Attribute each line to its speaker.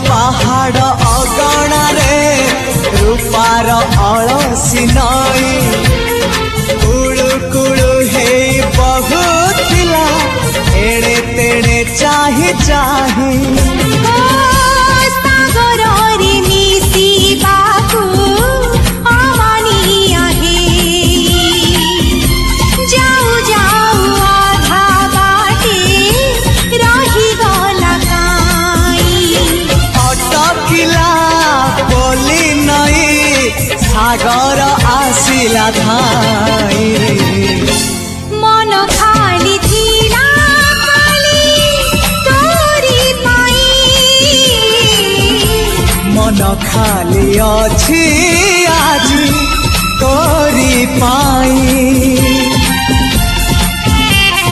Speaker 1: पहाड़ अगणारे रूपार अलसी नई कुळु कुळु हे बहुथिला एड़े तेड़े चाही चाही सागर आसिला धाई
Speaker 2: मन खाली थिला खाली तोरी पाई
Speaker 1: मन खाली अछि आज तोरी पाई।